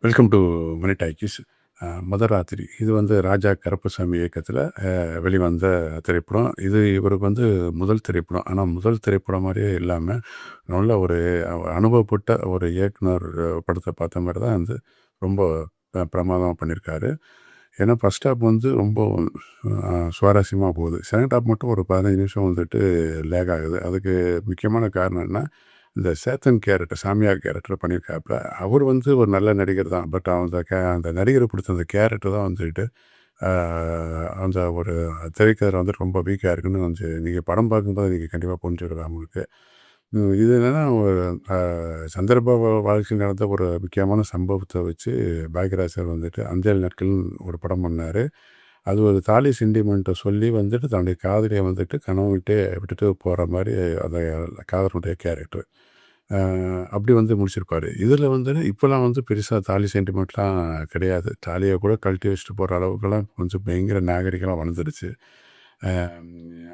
Welcome to Mani talkies. மதராத்திரி இது வந்து ராஜா கருப்பசாமி இயக்கத்தில் வெளிவந்த திரைப்படம். இது இவருக்கு வந்து முதல் திரைப்படம். ஆனால் முதல் திரைப்படம் மாதிரியே இல்லாமல் நல்ல ஒரு அனுபவப்பட்ட ஒரு இயக்குனர் படத்தை பார்த்த மாதிரி தான் வந்து ரொம்ப பிரமாதமாக பண்ணியிருக்காரு. ஏன்னா ஃபஸ்ட் ஹாப் வந்து ரொம்ப சுவாரஸ்யமாக போகுது. செகண்ட் ஹாப் மட்டும் ஒரு 15 நிமிஷம் வந்துட்டு லேக் ஆகுது. அதுக்கு முக்கியமான காரணம் என்ன, இந்த சேத்தன் கேரக்டர், சாமியார் கேரக்டர் பண்ணியிருக்காப்புல. அவர் வந்து ஒரு நல்ல நடிகர் தான். பட் அந்த நடிகரை பிடிச்ச அந்த கேரக்டர் தான் வந்துட்டு அந்த ஒரு திரைக்கதை வந்து ரொம்ப வீக்காக இருக்குன்னு வந்து நீங்கள் படம் பார்க்கும்போது நீங்கள் கண்டிப்பாக புரிஞ்சுக்கலாம் உங்களுக்கு. இது என்னென்னா ஒரு சந்தர்ப்ப வாழ்க்கையில் நடந்த ஒரு முக்கியமான சம்பவத்தை வச்சு பாக்யராஜ் சார் வந்துட்டு அஞ்சல் நாட்கள்னு ஒரு படம் பண்ணார். அது ஒரு தாலி சென்டிமெண்ட்டை சொல்லி வந்துட்டு தன்னுடைய காதலியை வந்துட்டு கனவு விட்டுட்டு போகிற மாதிரி அந்த காதலுடைய கேரக்டர் அப்படி வந்து முடிச்சிருப்பார். இதில் வந்து இப்போலாம் வந்து பெருசாக தாலி சென்டிமெண்ட்லாம் கிடையாது. தாலியை கூட கழட்டி வச்சுட்டு போகிற அளவுக்குலாம் கொஞ்சம் பயங்கர நாகரிகமாக வளர்ந்துருச்சு.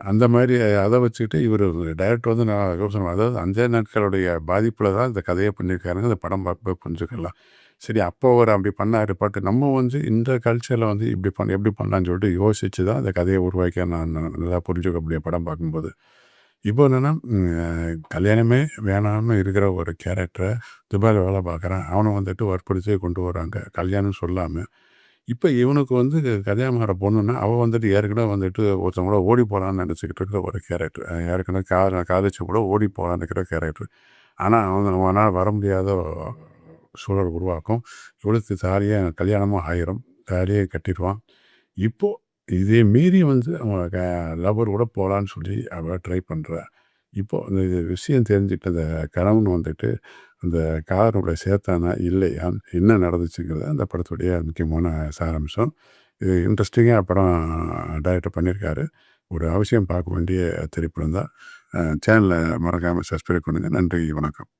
அந்த மாதிரி அதை வச்சுக்கிட்டு இவர் டைரக்டர் வந்து நான் யோசனை, அதாவது 5 நாட்களுடைய பாதிப்பில் தான் இந்த கதையை பண்ணியிருக்காருங்க. இந்த படம் பார்க்க புரிஞ்சுக்கலாம். சரி, அப்போ அவர் அப்படி பண்ணார். பட் நம்ம வந்து இந்த கல்ச்சரில் வந்து எப்படி பண்ணலான்னு சொல்லிட்டு யோசித்து தான் அந்த கதையை உருவாக்கி நான் நல்லா புரிஞ்சுக்க முடியும் படம் பார்க்கும்போது. இப்போ என்னென்னா, கல்யாணமே வேணாம்னு இருக்கிற ஒரு கேரக்டரை துபாயில் வேலை பார்க்குறான். அவனை வந்துட்டு வற்புறுத்தி கொண்டு வராங்க, கல்யாணம் சொல்லாமல். இப்போ இவனுக்கு வந்து கல்யாணம் ஆகிற பொண்ணுன்னா அவள் வந்துட்டு ஏற்கனவே வந்துட்டு ஒருத்தவங்க கூட ஓடி போகலான்னு நினச்சிக்கிட்டு இருக்கிற ஒரு கேரக்டர். ஏற்கனவே காதலிச்சு கூட ஓடி போகலான்னு இருக்கிற கேரக்டர். ஆனால் அவனால் வர முடியாத சூழல் உருவாக்கும். இவளுக்கு தாலியாக கல்யாணமும் ஆயிரும், தாலியை கட்டிடுவான். இப்போது இதே மீறி வந்து அவன் லவர் கூட போகலான்னு சொல்லி அவள் ட்ரை பண்ணுறா. இப்போது அந்த விஷயம் தெரிஞ்சுக்கிட்ட அந்த கணவன் வந்துட்டு அந்த காதலோட சேர்த்தானா இல்லையா, என்ன நடந்துச்சுங்கிறது அந்த படத்துடைய முக்கியமான சாராம்சம். இது இன்ட்ரெஸ்டிங்காக படம் டைரக்டர் பண்ணியிருக்காரு. ஒரு அவசியம் பார்க்க வேண்டிய திரைப்படம் தான். சேனலை மறக்காமல் சப்ஸ்கிரைப் பண்ணுங்கள். நன்றி, வணக்கம்.